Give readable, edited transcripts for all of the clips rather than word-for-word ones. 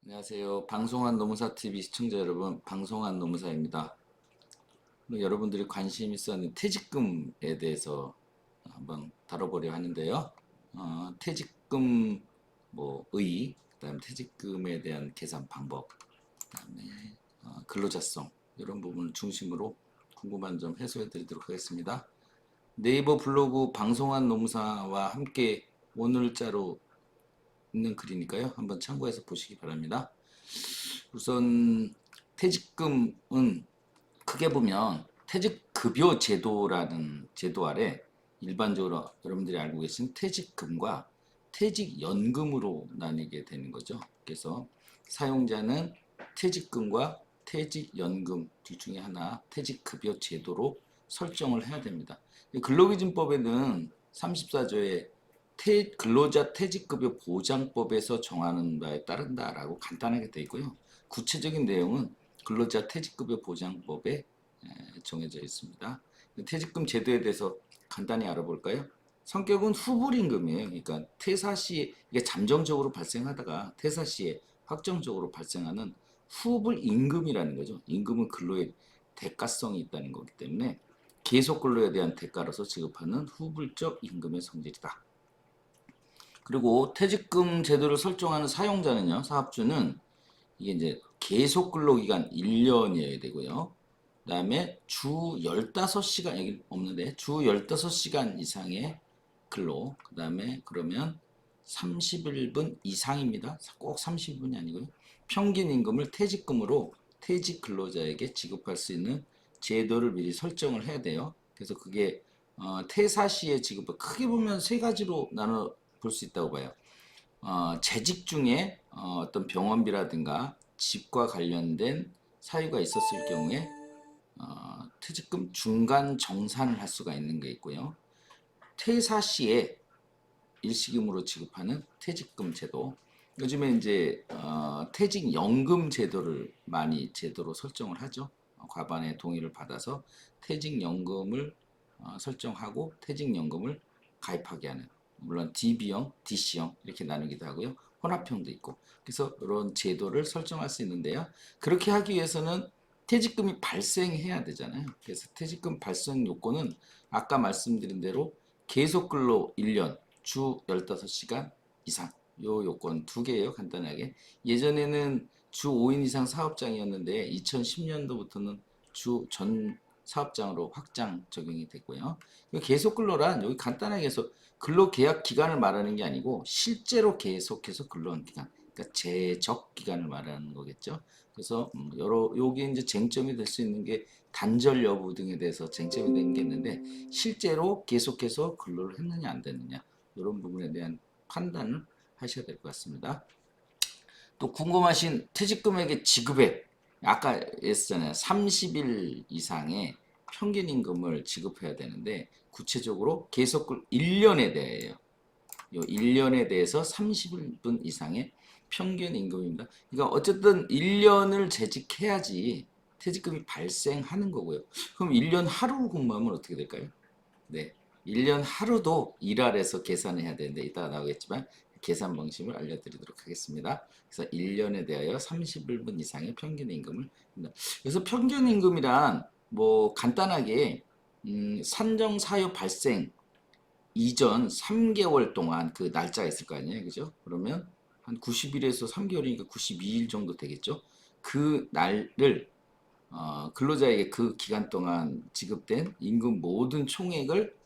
안녕하세요. 방송한 노무사 TV 시청자 여러분, 방송한 노무사입니다. 여러분들이 관심 있었는 퇴직금에 대해서 한번 다뤄보려 하는데요. 퇴직금 그다음 퇴직금에 대한 계산 방법, 그다음에 근로자성 이런 부분을 중심으로 궁금한 점 해소해 드리도록 하겠습니다. 네이버 블로그 방송한 노무사와 함께 오늘자로 있는 글이니까요. 한번 참고해서 보시기 바랍니다. 우선 퇴직금은 크게 보면 퇴직급여 제도라는 제도 아래 일반적으로 여러분들이 알고 계신 퇴직금과 퇴직연금으로 나뉘게 되는 거죠. 그래서 사용자는 퇴직금과 퇴직연금 둘 중에 하나 퇴직급여 제도로 설정을 해야 됩니다. 근로기준법에는 34조에 근로자 퇴직급여 보장법에서 정하는 바에 따른다라고 간단하게 되어 있고요. 구체적인 내용은 근로자 퇴직급여 보장법에 정해져 있습니다. 퇴직금 제도에 대해서 간단히 알아볼까요? 성격은 후불임금이에요. 그러니까 퇴사 시에 이게 잠정적으로 발생하다가 퇴사 시에 확정적으로 발생하는 후불임금이라는 거죠. 임금은 근로의 대가성이 있다는 거기 때문에 계속 근로에 대한 대가로서 지급하는 후불적 임금의 성질이다. 그리고 퇴직금 제도를 설정하는 사용자는요, 사업주는 이게 이제 계속 근로기간 1년이어야 되고요. 그 다음에 주 15시간, 여기 없는데, 주 15시간 이상의 근로, 그 다음에 그러면 31분 이상입니다. 꼭 30분이 아니고요. 평균 임금을 퇴직금으로 퇴직 근로자에게 지급할 수 있는 제도를 미리 설정을 해야 돼요. 그래서 그게 퇴사 시에 지급, 크게 보면 세 가지로 나눠 볼 수 있다고 봐요. 재직 중에 어떤 병원비라든가 집과 관련된 사유가 있었을 경우에 퇴직금 중간 정산을 할 수가 있는 게 있고요. 퇴사 시에 일시금으로 지급하는 퇴직금 제도. 요즘에 이제 퇴직연금 제도를 많이 제도로 설정을 하죠. 과반의 동의를 받아서 퇴직연금을 설정하고 퇴직연금을 가입하게 하는. 물론 DB형, DC형 이렇게 나누기도 하고요. 혼합형도 있고. 그래서 이런 제도를 설정할 수 있는데요. 그렇게 하기 위해서는 퇴직금이 발생해야 되잖아요. 그래서 퇴직금 발생 요건은 아까 말씀드린 대로 계속 근로 1년, 주 15시간 이상 요 요건 두 개예요. 간단하게. 예전에는 주 5인 이상 사업장이었는데 2010년도부터는 주 전 사업장으로 확장 적용이 됐고요. 계속 근로란 여기 간단하게 해서 근로 계약 기간을 말하는 게 아니고 실제로 계속해서 근로한 기간, 그러니까 제적 기간을 말하는 거겠죠. 그래서 여러 요게 이제 쟁점이 될 수 있는 게 단절 여부 등에 대해서 쟁점이 되는 게 있는데 실제로 계속해서 근로를 했느냐 안 됐느냐 이런 부분에 대한 판단을 하셔야 될 것 같습니다. 또 궁금하신 퇴직금액의 지급액 아까 했잖아요. 30일 이상의 평균 임금을 지급해야 되는데 구체적으로 계속 1년에 대해요. 요 1년에 대해서 30분 이상의 평균 임금입니다. 그러니까 어쨌든 1년을 재직해야지 퇴직금이 발생하는 거고요. 그럼 1년 하루 근무하면 어떻게 될까요? 네. 1년 하루도 일할해서 계산해야 되는데 이따가 나오겠지만 계산 방식을 알려드리도록 하겠습니다. 그래서 1년에 대하여 31분 이상의 평균 임금을 그래서 평균 임금이란 뭐 간단하게 산정 사유 발생 이전 3개월 동안 그 날짜가 있을 거 아니에요. 그죠? 그러면 한 90일에서 3개월이니까 92일 정도 되겠죠? 그 날을 근로자에게 그 기간 동안 지급된 임금 모든 총액을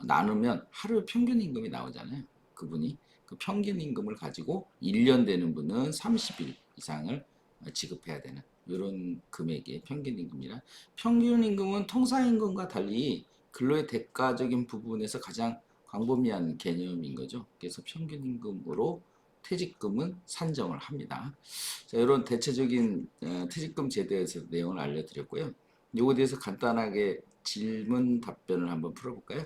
나누면 하루 평균 임금이 나오잖아요. 그분이 그 평균 임금을 가지고 1년 되는 분은 30일 이상을 지급해야 되는 이런 금액의 평균 임금이라 평균 임금은 통상 임금과 달리 근로의 대가적인 부분에서 가장 광범위한 개념인 거죠. 그래서 평균 임금으로 퇴직금은 산정을 합니다. 자, 이런 대체적인 퇴직금 제도에서 내용을 알려드렸고요. 이거에 대해서 간단하게 질문 답변을 한번 풀어볼까요?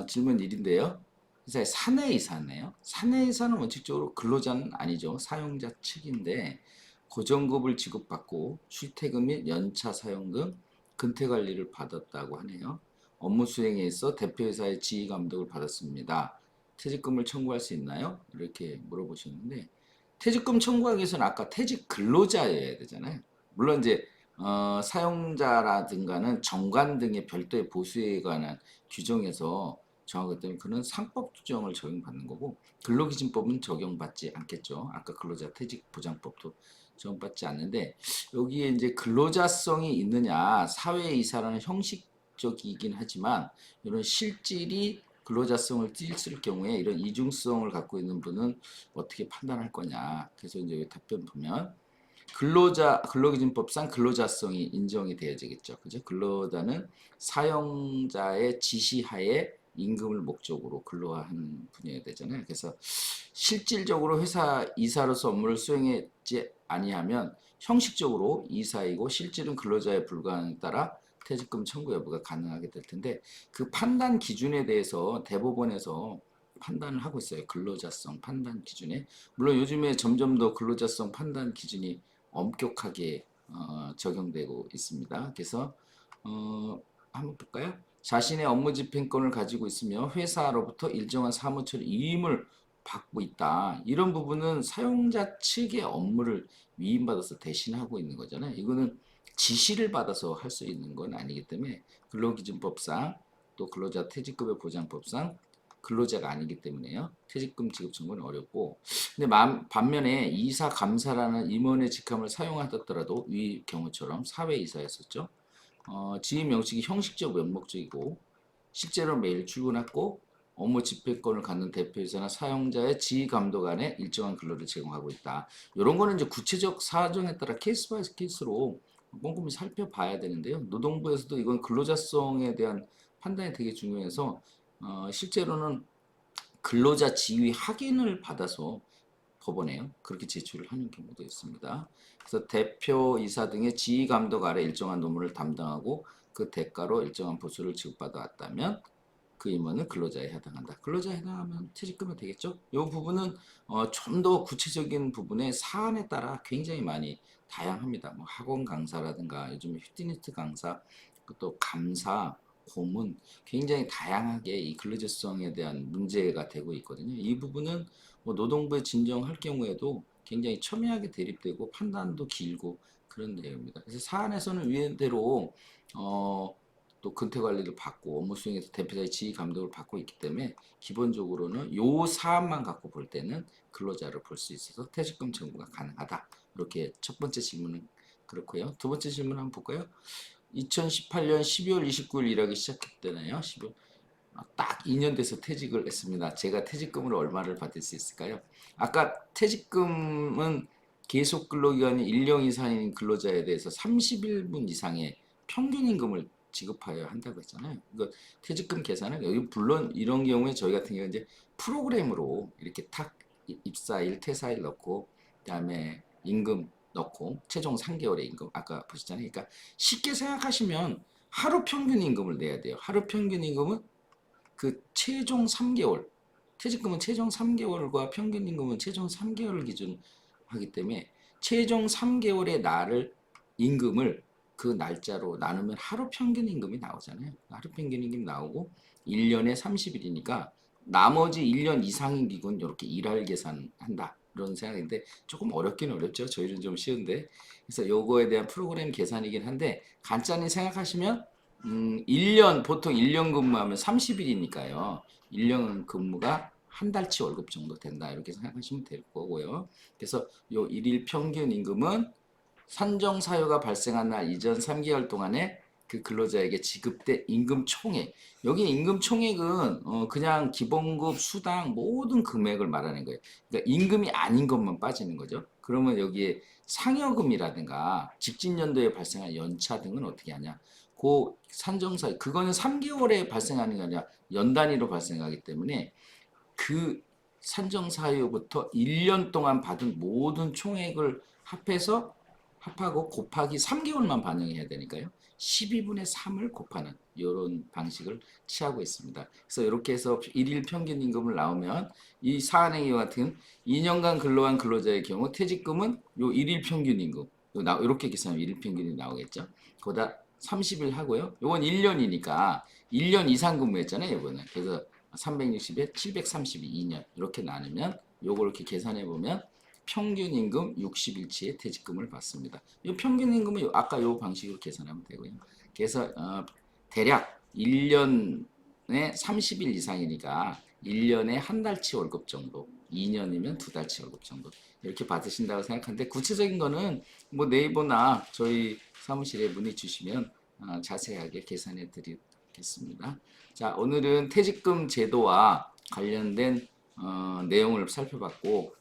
질문 1인데요. 사내이사네요. 사내이사는 원칙적으로 근로자는 아니죠. 사용자 측인데 고정급을 지급받고 출퇴근 및 연차 사용 등 근태 관리를 받았다고 하네요. 업무 수행에 있어 대표이사의 지휘 감독을 받았습니다. 퇴직금을 청구할 수 있나요? 이렇게 물어보셨는데 퇴직금 청구하기 위해서는 아까 퇴직 근로자여야 되잖아요. 물론 이제 사용자라든가는 정관 등의 별도의 보수에 관한 규정에서 정하기 때문에 그는 상법 규정을 적용받는 거고 근로기준법은 적용받지 않겠죠. 아까 근로자 퇴직보장법도 적용받지 않는데 여기에 이제 근로자성이 있느냐 사회이사라는 형식적이긴 하지만 이런 실질이 근로자성을 띠을 경우에 이런 이중성을 갖고 있는 분은 어떻게 판단할 거냐. 그래서 이제 여기 답변 보면 근로기준법상 근로자성이 인정이 되어야겠죠. 그죠? 근로자는 사용자의 지시하에 임금을 목적으로 근로하는 분야가 되잖아요. 그래서 실질적으로 회사 이사로서 업무를 수행했지 아니하면 형식적으로 이사이고 실질은 근로자에 불과함에 따라 퇴직금 청구 여부가 가능하게 될 텐데 그 판단 기준에 대해서 대법원에서 판단을 하고 있어요. 근로자성 판단 기준에. 물론 요즘에 점점 더 근로자성 판단 기준이 엄격하게 적용되고 있습니다. 그래서 한번 볼까요? 자신의 업무 집행권을 가지고 있으며 회사로부터 일정한 사무처리 위임을 받고 있다. 이런 부분은 사용자 측의 업무를 위임받아서 대신하고 있는 거잖아요. 이거는 지시를 받아서 할 수 있는 건 아니기 때문에 근로기준법상 또 근로자 퇴직급여 보장법상 근로자가 아니기 때문에요. 퇴직금 지급 청구는 어렵고 근데 반면에 이사 감사라는 임원의 직함을 사용하더라도 이 경우처럼 사회이사였었죠. 지휘 명식이 형식적 명목적이고 실제로 매일 출근하고 업무 집행권을 갖는 대표이사나 사용자의 지휘 감독 안에 일정한 근로를 제공하고 있다. 이런 거는 이제 구체적 사정에 따라 케이스 바이 케이스로 꼼꼼히 살펴봐야 되는데요. 노동부에서도 이건 근로자성에 대한 판단이 되게 중요해서 실제로는 근로자 지위 확인을 받아서 법원에요. 그렇게 제출을 하는 경우도 있습니다. 그래서 대표이사 등의 지휘 감독 아래 일정한 노무를 담당하고 그 대가로 일정한 보수를 지급받아 왔다면 그 임원은 근로자에 해당한다. 근로자에 해당하면 퇴직금이 되겠죠? 이 부분은 좀 더 구체적인 부분에 사안에 따라 굉장히 많이 다양합니다. 뭐 학원 강사라든가 요즘에 휘트니스 강사, 또 감사, 고문 굉장히 다양하게 이 근로자성에 대한 문제가 되고 있거든요. 이 부분은 뭐 노동부에 진정할 경우에도 굉장히 첨예하게 대립되고 판단도 길고 그런 내용입니다. 그래서 사안에서는 위원대로 또 근태 관리를 받고 업무 수행에서 대표자의 지휘 감독을 받고 있기 때문에 기본적으로는 요 사안만 갖고 볼 때는 근로자를 볼 수 있어서 퇴직금 청구가 가능하다. 이렇게 첫 번째 질문은 그렇고요. 두 번째 질문 한번 볼까요? 2018년 12월 29일 일하기 시작했잖아요. 12월. 딱 2년 돼서 퇴직을 했습니다. 제가 퇴직금을 얼마를 받을 수 있을까요? 아까 퇴직금은 계속 근로기간이 1년 이상인 근로자에 대해서 30일분 이상의 평균 임금을 지급하여야 한다고 했잖아요. 이거 퇴직금 계산은 여기 물론 이런 경우에 저희 같은 경우는 이제 프로그램으로 이렇게 탁 입사일, 퇴사일 넣고 그다음에 임금 넣고 최종 3개월의 임금 아까 보셨잖아요. 그러니까 쉽게 생각하시면 하루 평균 임금을 내야 돼요. 하루 평균 임금은 그 최종 3개월 퇴직금은 최종 3개월과 평균 임금은 최종 3개월을 기준하기 때문에 최종 3개월의 날을 임금을 그 날짜로 나누면 하루 평균 임금이 나오잖아요. 하루 평균 임금이 나오고 1년에 30일이니까 나머지 1년 이상인 기군 이렇게 일할 계산한다. 이런 생각인데 조금 어렵긴 어렵죠. 저희는 좀 쉬운데. 그래서 요거에 대한 프로그램 계산이긴 한데 간단히 생각하시면 1년 보통 1년 근무하면 30일이니까요. 1년 근무가 한 달치 월급 정도 된다. 이렇게 생각하시면 될 거고요. 그래서 요 일일 평균 임금은 산정 사유가 발생한 날 이전 3개월 동안에 그 근로자에게 지급된 임금 총액. 여기 임금 총액은 그냥 기본급, 수당 모든 금액을 말하는 거예요. 그러니까 임금이 아닌 것만 빠지는 거죠. 그러면 여기에 상여금이라든가 직진 연도에 발생한 연차 등은 어떻게 하냐? 그 산정사유 그거는 3개월에 발생하는 게 아니라 연 단위로 발생하기 때문에 그 산정사유부터 1년 동안 받은 모든 총액을 합하고 곱하기 3개월만 반영해야 되니까요. 12분의 3을 곱하는 이런 방식을 취하고 있습니다. 그래서 이렇게 해서 일일 평균 임금을 나오면 이 사안의 경우 같은 2년간 근로한 근로자의 경우 퇴직금은 요 일일 평균 임금 이렇게 계산하면 일일 평균이 나오겠죠. 거기다 30일 하고요. 요건 1년이니까 1년 이상 근무했잖아요. 이거는. 그래서 360에 732, 2년 이렇게 나누면 요걸 이렇게 계산해 보면 평균 임금 60일치의 퇴직금을 받습니다. 이 평균 임금은 아까 요 방식으로 계산하면 되고요. 그래서 대략 1년에 30일 이상이니까 1년에 한 달치 월급 정도, 2년이면 두 달치 월급 정도 이렇게 받으신다고 생각하는데 구체적인 거는 뭐 네이버나 저희 사무실에 문의 주시면 자세하게 계산해 드리겠습니다. 자, 오늘은 퇴직금 제도와 관련된 내용을 살펴봤고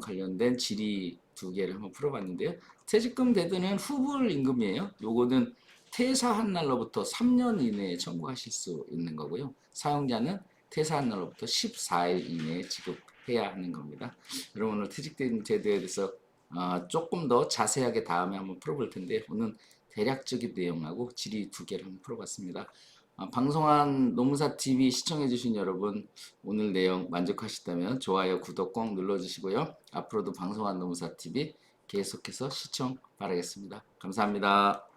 관련된 질의 두 개를 한번 풀어봤는데요. 퇴직금 제도는 후불 임금이에요. 요거는 퇴사한 날로부터 3년 이내에 청구하실 수 있는 거고요. 사용자는 퇴사한 날로부터 14일 이내에 지급해야 하는 겁니다. 여러분 오늘 퇴직금 제도에 대해서 조금 더 자세하게 다음에 한번 풀어볼 텐데 오늘 대략적인 내용하고 질의 두 개를 한번 풀어봤습니다. 방송한 노무사TV 시청해주신 여러분 오늘 내용 만족하셨다면 좋아요, 구독 꼭 눌러주시고요. 앞으로도 방송한 노무사TV 계속해서 시청 바라겠습니다. 감사합니다.